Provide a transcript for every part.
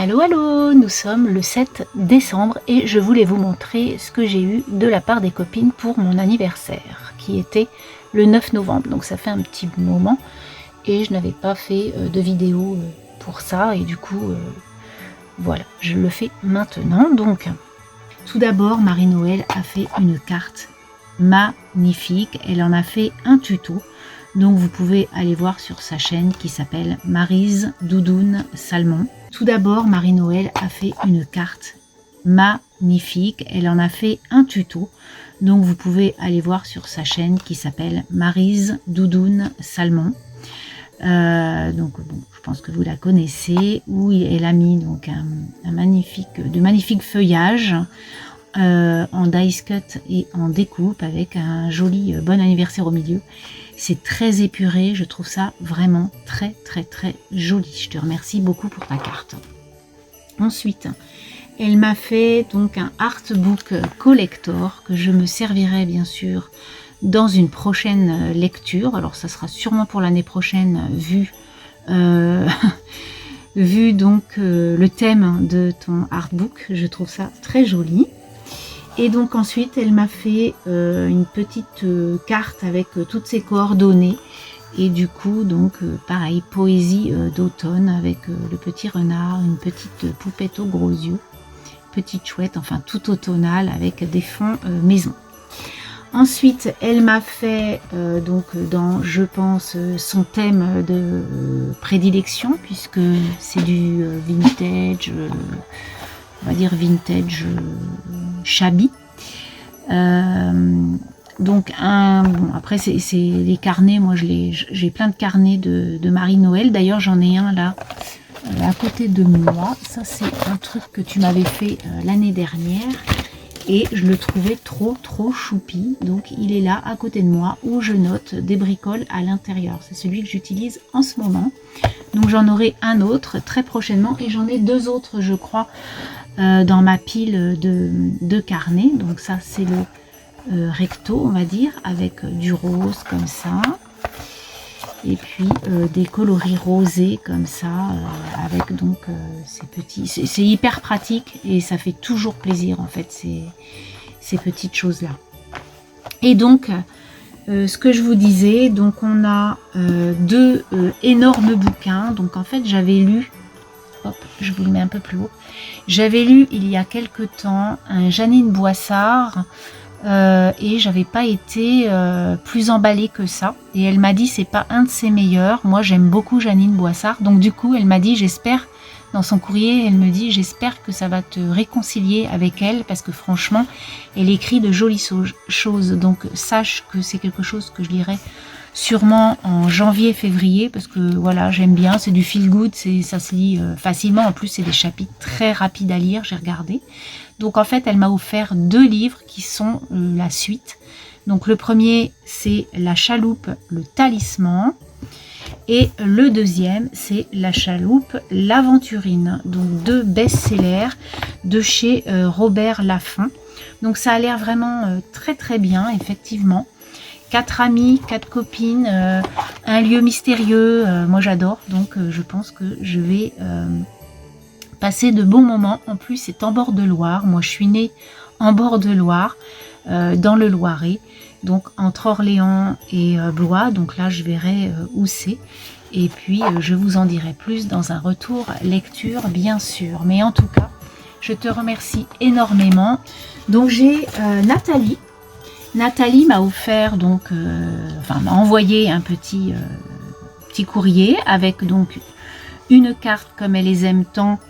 Allô allô, nous sommes le 7 décembre et je voulais vous montrer ce que j'ai eu de la part des copines pour mon anniversaire qui était le 9 novembre, donc ça fait un petit moment et je n'avais pas fait de vidéo pour ça et du coup voilà, je le fais maintenant. Donc tout d'abord Marie-Noël a fait une carte magnifique, elle en a fait un tuto. Donc vous pouvez aller voir sur sa chaîne qui s'appelle Maryse Doudoune Salmon. Tout d'abord, Marie-Noël a fait une carte magnifique. Elle en a fait un tuto. Donc vous pouvez aller voir sur sa chaîne qui s'appelle Maryse Doudoune Salmon. Donc bon, je pense que vous la connaissez. Où elle a mis donc de magnifiques feuillages en dice cut et en découpe avec un joli bon anniversaire au milieu. C'est très épuré, je trouve ça vraiment très joli. Je te remercie beaucoup pour ta carte. Ensuite, elle m'a fait donc un artbook collector que je me servirai bien sûr dans une prochaine lecture. Alors ça sera sûrement pour l'année prochaine vu donc le thème de ton artbook. Je trouve ça très joli. Et donc ensuite, elle m'a fait une petite carte avec toutes ses coordonnées. Et du coup, donc pareil, poésie d'automne avec le petit renard, une petite poupette aux gros yeux, petite chouette, enfin tout automnal avec des fonds maison. Ensuite, elle m'a fait donc dans, je pense, son thème de prédilection, puisque c'est du vintage, on va dire vintage shabby. Donc bon, après c'est les carnets, moi j'ai plein de carnets de Marie-Noël. D'ailleurs j'en ai un là à côté de moi. Ça c'est un truc que tu m'avais fait l'année dernière. Et je le trouvais trop choupi. Donc il est là à côté de moi où je note des bricoles à l'intérieur. C'est celui que j'utilise en ce moment. Donc j'en aurai un autre très prochainement. Et j'en ai deux autres je crois dans ma pile de carnets. Donc ça c'est le recto on va dire. Avec du rose comme ça. Et puis des coloris rosés comme ça, avec donc ces petits... C'est hyper pratique et ça fait toujours plaisir en fait, ces petites choses-là. Et donc, ce que je vous disais, donc on a deux énormes bouquins. Donc en fait, j'avais lu, hop, je vous le mets un peu plus haut, j'avais lu il y a quelque temps un Jeannine Boissard, et j'avais pas été plus emballée que ça et elle m'a dit c'est pas un de ses meilleurs. Moi j'aime beaucoup Jeannine Boissard, donc du coup elle m'a dit j'espère, dans son courrier elle me dit j'espère que ça va te réconcilier avec elle parce que franchement elle écrit de jolies choses, donc sache que c'est quelque chose que je lirai sûrement en janvier-février parce que voilà j'aime bien, c'est du feel good, ça se lit facilement, en plus c'est des chapitres très rapides à lire, j'ai regardé. Donc en fait elle m'a offert deux livres qui sont la suite. Donc le premier c'est La Chaloupe, le Talisman Et le deuxième, c'est La Chaloupe, l'Aventurine. Donc 2 best-sellers de chez Robert Laffont. Donc ça a l'air vraiment très très bien, effectivement. 4 amis, 4 copines, un lieu mystérieux. Moi j'adore, donc je pense que je vais passer de bons moments. En plus, c'est en bord de Loire. Moi, je suis née en bord de Loire, dans le Loiret. Donc, entre Orléans et Blois. Donc là, je verrai où c'est. Et puis, je vous en dirai plus dans un retour lecture, bien sûr. Mais en tout cas, je te remercie énormément. Donc, j'ai Nathalie. Nathalie m'a offert, donc, m'a envoyé un petit courrier avec donc une carte comme elle les aime tant,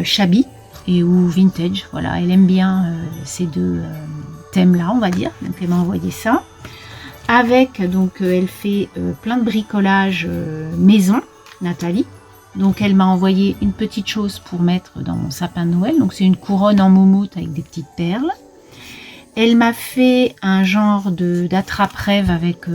shabby et ou vintage. Voilà, elle aime bien ces deux thèmes là, on va dire. Donc elle m'a envoyé ça avec, donc elle fait plein de bricolage maison, Nathalie. Donc elle m'a envoyé une petite chose pour mettre dans mon sapin de Noël. Donc c'est une couronne en moumoute avec des petites perles. Elle m'a fait un genre d'attrape-rêve avec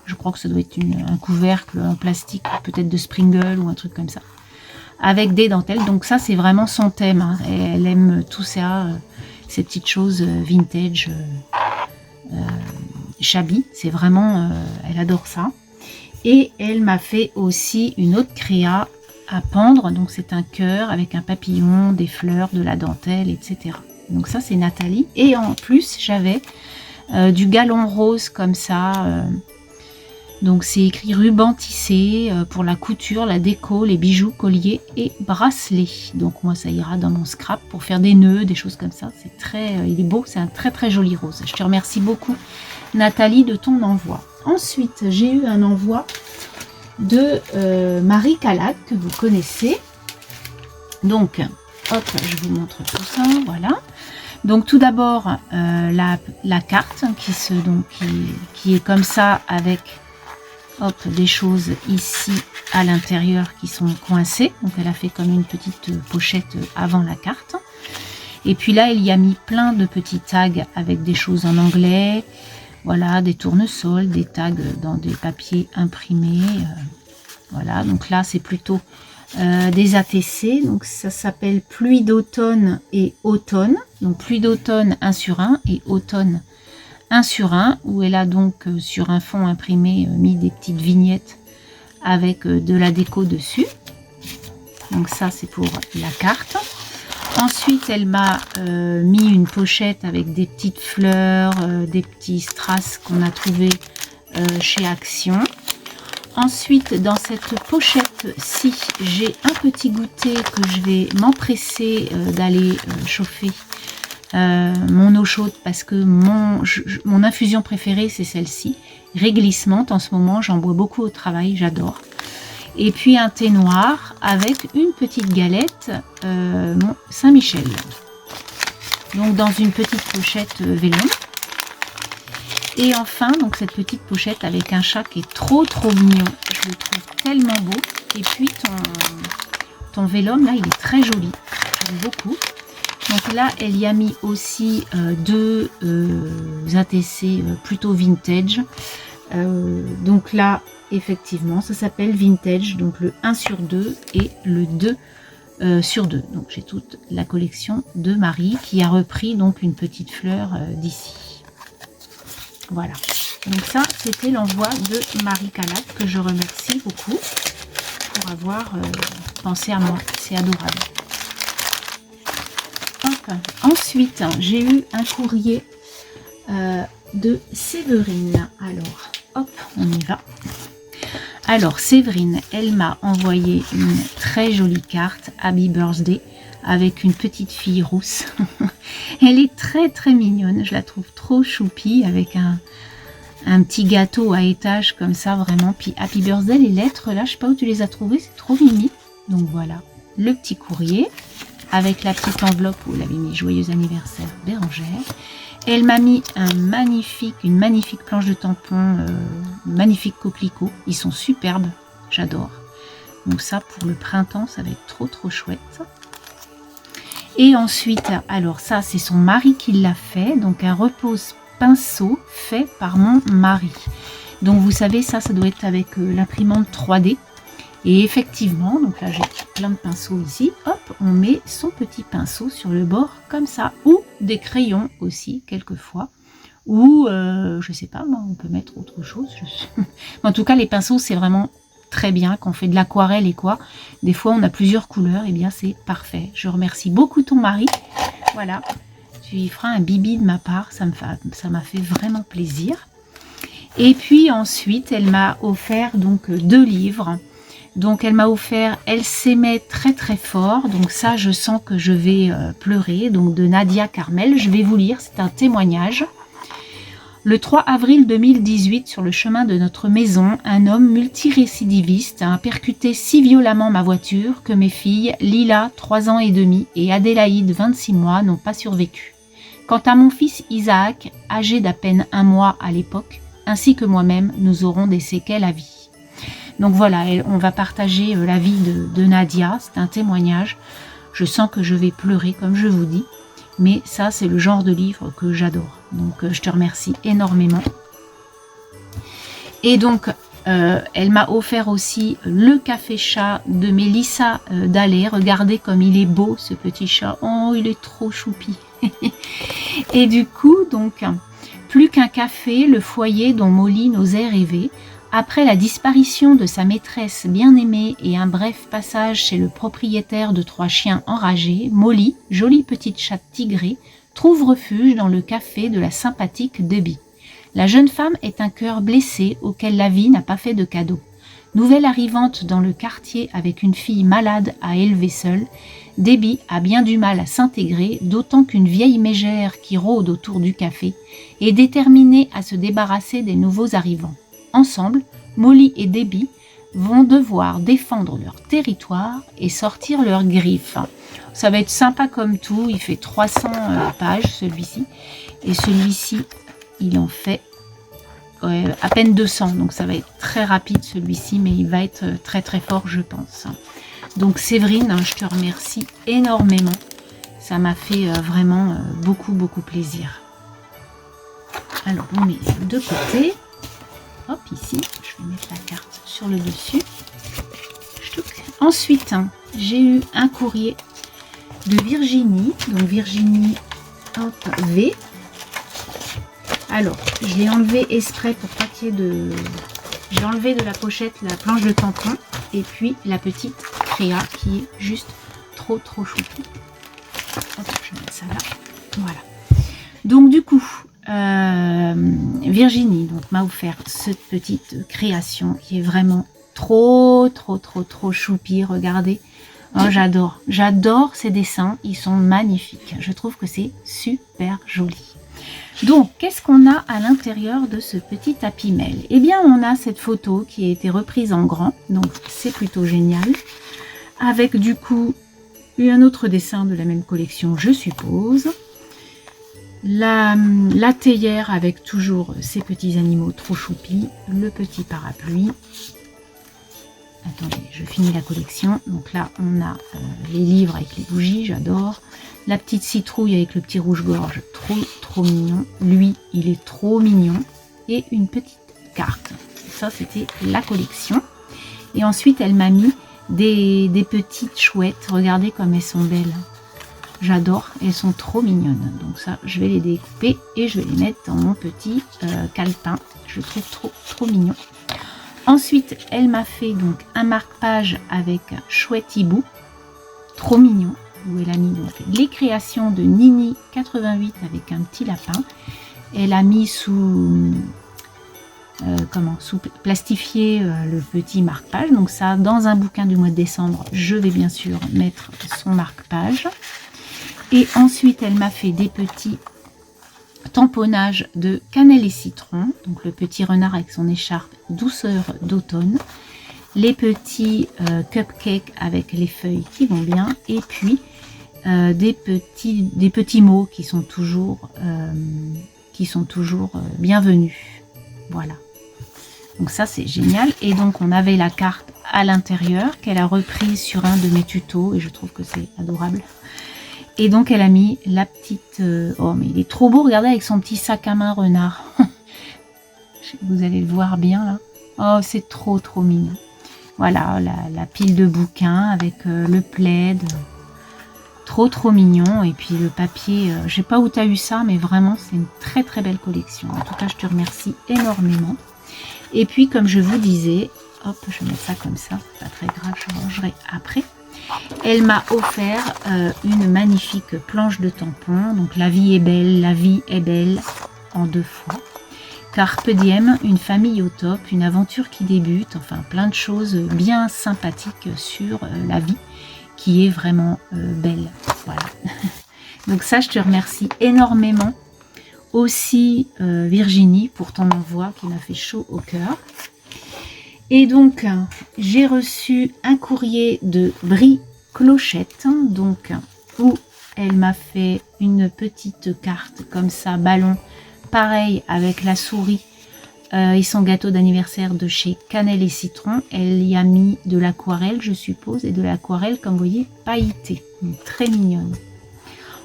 je crois que ça doit être un couvercle en plastique, peut-être de Springle ou un truc comme ça, avec des dentelles. Donc ça, c'est vraiment son thème, hein. Elle aime tout ça, ces petites choses vintage, shabby. C'est vraiment, elle adore ça. Et elle m'a fait aussi une autre créa à pendre. Donc c'est un cœur avec un papillon, des fleurs, de la dentelle, etc. Donc ça, c'est Nathalie. Et en plus, j'avais du galon rose comme ça. Donc c'est écrit ruban tissé pour la couture, la déco, les bijoux, colliers et bracelets. Donc moi ça ira dans mon scrap pour faire des nœuds, des choses comme ça. C'est très, il est beau, c'est un très très joli rose. Je te remercie beaucoup Nathalie de ton envoi. Ensuite j'ai eu un envoi de Marie Calac que vous connaissez. Donc hop, je vous montre tout ça, voilà. Donc tout d'abord la carte qui est comme ça avec hop, des choses ici à l'intérieur qui sont coincées. Donc elle a fait comme une petite pochette avant la carte. Et puis là, il y a mis plein de petits tags avec des choses en anglais. Voilà, des tournesols, des tags dans des papiers imprimés. Voilà, donc là, c'est plutôt des ATC. Donc ça s'appelle pluie d'automne et automne. Donc pluie d'automne 1 sur 1 et automne 1 sur 1, où elle a donc sur un fond imprimé mis des petites vignettes avec de la déco dessus. Donc ça c'est pour la carte. Ensuite elle m'a mis une pochette avec des petites fleurs, des petits strass qu'on a trouvé chez Action. Ensuite dans cette pochette-ci j'ai un petit goûter que je vais m'empresser d'aller chauffer mon eau chaude parce que mon infusion préférée c'est celle-ci, réglissante. En ce moment j'en bois beaucoup au travail, j'adore. Et puis un thé noir avec une petite galette Saint-Michel, donc dans une petite pochette vélon. Et enfin donc cette petite pochette avec un chat qui est trop mignon, je le trouve tellement beau. Et puis ton vélum là il est très joli, j'aime beaucoup. Donc là, elle y a mis aussi deux ATC plutôt vintage. Donc là, effectivement, ça s'appelle vintage. Donc le 1 sur 2 et le 2 sur 2. Donc j'ai toute la collection de Marie qui a repris donc une petite fleur d'ici. Voilà. Donc ça, c'était l'envoi de Marie Calac que je remercie beaucoup pour avoir pensé à moi. C'est adorable. Ensuite, j'ai eu un courrier de Séverine. Alors, hop, on y va. Alors, Séverine, elle m'a envoyé une très jolie carte Happy Birthday avec une petite fille rousse. Elle est très mignonne, je la trouve trop choupie avec un petit gâteau à étage comme ça, vraiment. Puis Happy Birthday, les lettres là, je sais pas où tu les as trouvées, c'est trop mimi. Donc voilà, le petit courrier avec la petite enveloppe où elle avait mis joyeux anniversaire Bérangère. Elle m'a mis une magnifique planche de tampon, magnifique coquelicot. Ils sont superbes, j'adore. Donc ça pour le printemps, ça va être trop chouette. Et ensuite, alors ça c'est son mari qui l'a fait, donc un repose pinceau fait par mon mari. Donc vous savez, ça doit être avec l'imprimante 3D. Et effectivement, donc là j'ai plein de pinceaux ici, hop, on met son petit pinceau sur le bord comme ça, ou des crayons aussi quelquefois, ou je sais pas, moi on peut mettre autre chose. En tout cas les pinceaux c'est vraiment très bien quand on fait de l'aquarelle et quoi. Des fois on a plusieurs couleurs, et bien c'est parfait. Je remercie beaucoup ton mari, voilà, tu y feras un bibi de ma part, ça m'a fait vraiment plaisir. Et puis ensuite elle m'a offert donc 2 livres. Donc elle m'a offert Elle s'aimait très très fort, donc ça je sens que je vais pleurer, donc de Nadia Carmel, je vais vous lire, c'est un témoignage. Le 3 avril 2018, sur le chemin de notre maison, un homme multirécidiviste a percuté si violemment ma voiture que mes filles, Lila, 3 ans et demi, et Adélaïde, 26 mois, n'ont pas survécu. Quant à mon fils Isaac, âgé d'à peine 1 mois à l'époque, ainsi que moi-même, nous aurons des séquelles à vie. Donc voilà, on va partager la vie de Nadia, c'est un témoignage. Je sens que je vais pleurer, comme je vous dis, mais ça c'est le genre de livre que j'adore. Donc je te remercie énormément. Et donc elle m'a offert aussi le café chat de Mélissa Dallet. Regardez comme il est beau ce petit chat, oh il est trop choupi. Et du coup donc, plus qu'un café, le foyer dont Molly n'osait rêver. Après la disparition de sa maîtresse bien-aimée et un bref passage chez le propriétaire de 3 chiens enragés, Molly, jolie petite chatte tigrée, trouve refuge dans le café de la sympathique Debbie. La jeune femme est un cœur blessé auquel la vie n'a pas fait de cadeau. Nouvelle arrivante dans le quartier avec une fille malade à élever seule, Debbie a bien du mal à s'intégrer, d'autant qu'une vieille mégère qui rôde autour du café est déterminée à se débarrasser des nouveaux arrivants. Ensemble, Molly et Debbie vont devoir défendre leur territoire et sortir leurs griffes. Ça va être sympa comme tout, il fait 300 pages celui-ci, et celui-ci il en fait à peine 200, donc ça va être très rapide celui-ci, mais il va être très très fort je pense. Donc Séverine, je te remercie énormément, ça m'a fait vraiment beaucoup plaisir. Alors on met de côté. Hop, ici, je vais mettre la carte sur le dessus. Ensuite, j'ai eu un courrier de Virginie. Donc Virginie, hop, V. Alors, je l'ai enlevé exprès pour pas qu'il y ait de... J'ai enlevé de la pochette la planche de tampon et puis la petite créa qui est juste trop choupi. Hop, je vais mettre ça là. Voilà. Donc du coup... Virginie donc m'a offert cette petite création qui est vraiment trop choupi, regardez, oh, j'adore ces dessins, ils sont magnifiques, je trouve que c'est super joli. Donc qu'est-ce qu'on a à l'intérieur de ce petit Happy Mail? Eh bien on a cette photo qui a été reprise en grand, donc c'est plutôt génial, avec du coup un autre dessin de la même collection je suppose. La théière avec toujours ces petits animaux trop choupis, le petit parapluie. Attendez, je finis la collection. Donc là, on a les livres avec les bougies, j'adore. La petite citrouille avec le petit rouge-gorge, trop mignon. Lui, il est trop mignon. Et une petite carte. Ça, c'était la collection. Et ensuite, elle m'a mis des petites chouettes. Regardez comme elles sont belles. J'adore, elles sont trop mignonnes. Donc ça, je vais les découper et je vais les mettre dans mon petit calepin. Je le trouve trop mignon. Ensuite, elle m'a fait donc un marque-page avec Chouette Hibou. Trop mignon. Où elle a mis donc les créations de Nini 88 avec un petit lapin. Elle a mis sous plastifié le petit marque-page. Donc ça, dans un bouquin du mois de décembre, je vais bien sûr mettre son marque-page. Et ensuite, elle m'a fait des petits tamponnages de cannelle et citron. Donc le petit renard avec son écharpe douceur d'automne. Les petits cupcakes avec les feuilles qui vont bien. Et puis des petits mots qui sont toujours bienvenus. Voilà. Donc ça, c'est génial. Et donc, on avait la carte à l'intérieur qu'elle a reprise sur un de mes tutos. Et je trouve que c'est adorable. Et donc, elle a mis la petite... oh, mais il est trop beau, regardez, avec son petit sac à main renard. Vous allez le voir bien là. Oh, c'est trop mignon. Voilà, la pile de bouquins avec le plaid. Trop mignon. Et puis le papier, je sais pas où tu as eu ça, mais vraiment, c'est une très belle collection. En tout cas, je te remercie énormément. Et puis, comme je vous disais, hop, je vais mettre ça comme ça. C'est pas très grave, je rangerai après. Elle m'a offert une magnifique planche de tampons. Donc, la vie est belle en 2 fois. Carpe diem, une famille au top, une aventure qui débute, enfin plein de choses bien sympathiques sur la vie qui est vraiment belle. Voilà. Donc ça, je te remercie énormément. Aussi Virginie pour ton envoi qui m'a fait chaud au cœur. Et donc, j'ai reçu un courrier de Brie Clochette, donc où elle m'a fait une petite carte comme ça, ballon, pareil avec la souris et son gâteau d'anniversaire de chez Cannelle et Citron. Elle y a mis de l'aquarelle, je suppose, et de l'aquarelle, comme vous voyez, pailletée, très mignonne.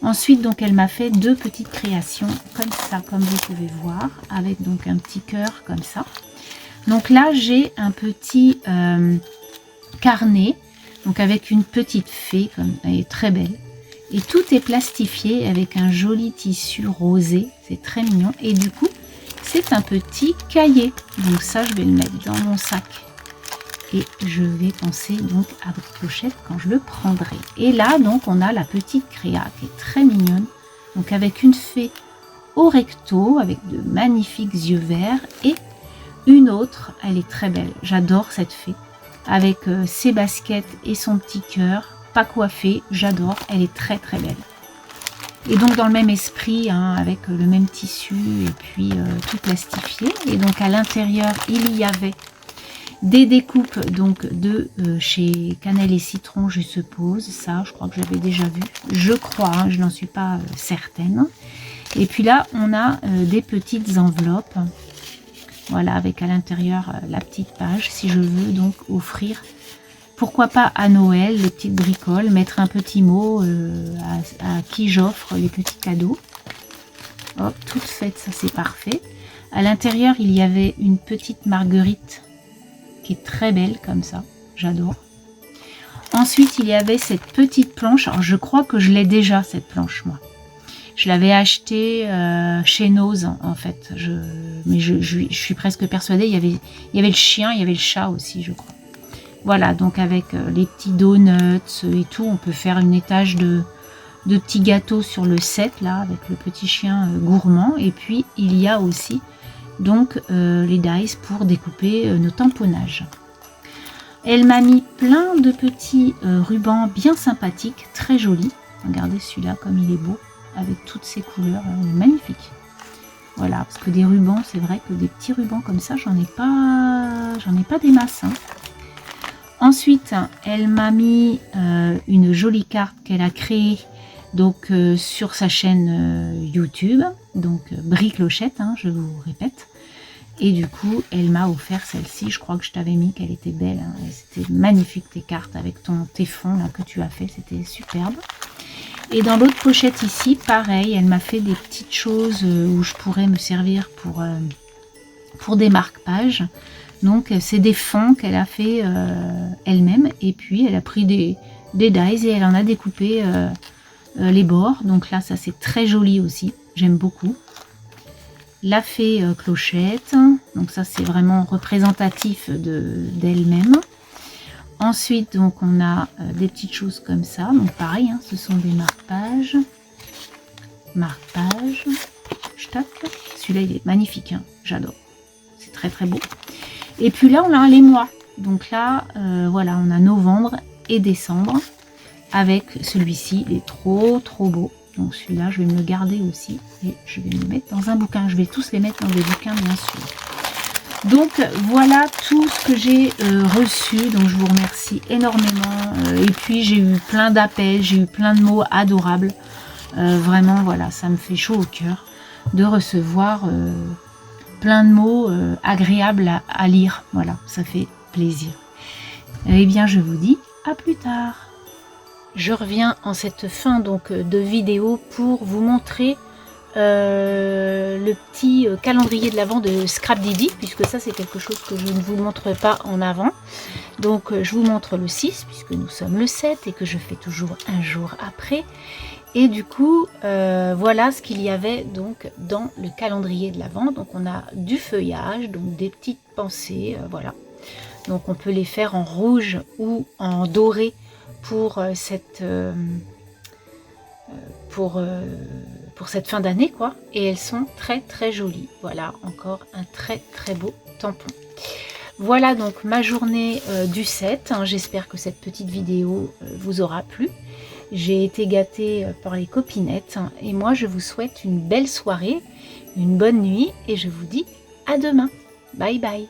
Ensuite, donc, elle m'a fait 2 petites créations comme ça, comme vous pouvez voir, avec donc un petit cœur comme ça. Donc là, j'ai un petit carnet, donc avec une petite fée, comme elle est très belle. Et tout est plastifié avec un joli tissu rosé, c'est très mignon. Et du coup, c'est un petit cahier. Donc ça, je vais le mettre dans mon sac. Et je vais penser donc à Brie Clochette quand je le prendrai. Et là, donc, on a la petite créa qui est très mignonne. Donc avec une fée au recto, avec de magnifiques yeux verts. Et une autre, elle est très belle. J'adore cette fée. Avec ses baskets et son petit cœur. Pas coiffée, j'adore. Elle est très belle. Et donc dans le même esprit, hein, avec le même tissu et puis tout plastifié. Et donc à l'intérieur, il y avait des découpes donc de chez Cannelle et Citron, je suppose. Ça, je crois que j'avais déjà vu. Je crois, hein, je n'en suis pas certaine. Et puis là, on a des petites enveloppes. Voilà, avec à l'intérieur la petite page. Si je veux donc offrir, pourquoi pas à Noël, les petites bricoles, mettre un petit mot à qui j'offre les petits cadeaux. Hop, toute faite, ça c'est parfait. À l'intérieur, il y avait une petite marguerite qui est très belle comme ça, j'adore. Ensuite, il y avait cette petite planche. Alors, je crois que je l'ai déjà, cette planche, moi. Je l'avais achetée chez Nose, en fait. Mais je suis presque persuadée, il y avait le chien, il y avait le chat aussi, je crois. Voilà, donc avec les petits donuts et tout, on peut faire une étage de petits gâteaux sur le set, là, avec le petit chien gourmand. Et puis, il y a aussi donc les dies pour découper nos tamponnages. Elle m'a mis plein de petits rubans bien sympathiques, très jolis. Regardez celui-là comme il est beau, avec toutes ces couleurs, il est magnifique. Voilà, parce que des rubans, c'est vrai que des petits rubans comme ça, j'en ai pas des masses. Hein. Ensuite, elle m'a mis une jolie carte qu'elle a créée donc sur sa chaîne YouTube, donc Brie Clochette, hein, je vous répète. Et du coup, elle m'a offert celle-ci. Je crois que je t'avais mis qu'elle était belle. Hein. C'était magnifique tes cartes avec tes fonds là, que tu as fait. C'était superbe. Et dans l'autre pochette ici, pareil, elle m'a fait des petites choses où je pourrais me servir pour des marque-pages. Donc, c'est des fonds qu'elle a fait elle-même. Et puis, elle a pris des dies et elle en a découpé les bords. Donc là, ça c'est très joli aussi. J'aime beaucoup. La fée Clochette. Donc ça, c'est vraiment représentatif d'elle-même. Ensuite, donc, on a des petites choses comme ça. Donc, pareil, hein, ce sont des marque-pages. Marque-pages. Celui-là, il est magnifique. Hein, j'adore. C'est très beau. Et puis là, on a les mois. Donc là, voilà, on a novembre et décembre. Avec celui-ci, il est trop beau. Donc celui-là, je vais me le garder aussi. Et je vais le mettre dans un bouquin. Je vais tous les mettre dans des bouquins, bien sûr. Donc voilà tout ce que j'ai reçu. Donc je vous remercie énormément. Et puis j'ai eu plein d'appels, j'ai eu plein de mots adorables. Vraiment, voilà, ça me fait chaud au cœur de recevoir plein de mots agréables à lire. Voilà, ça fait plaisir. Eh bien, je vous dis à plus tard. Je reviens en cette fin donc de vidéo pour vous montrer le petit calendrier de l'Avent de Scrap Didi, puisque ça c'est quelque chose que je ne vous montre pas en avant. Donc je vous montre le 6 puisque nous sommes le 7 et que je fais toujours un jour après. Et du coup voilà ce qu'il y avait donc dans le calendrier de l'Avent. Donc on a du feuillage, donc des petites pensées, voilà. Donc on peut les faire en rouge ou en doré pour cette fin d'année, quoi. Et elles sont très très jolies. Voilà, encore un très très beau tampon. Voilà donc ma journée du 7. J'espère que cette petite vidéo vous aura plu. J'ai été gâtée par les copinettes. Et moi, je vous souhaite une belle soirée, une bonne nuit. Et je vous dis à demain. Bye bye.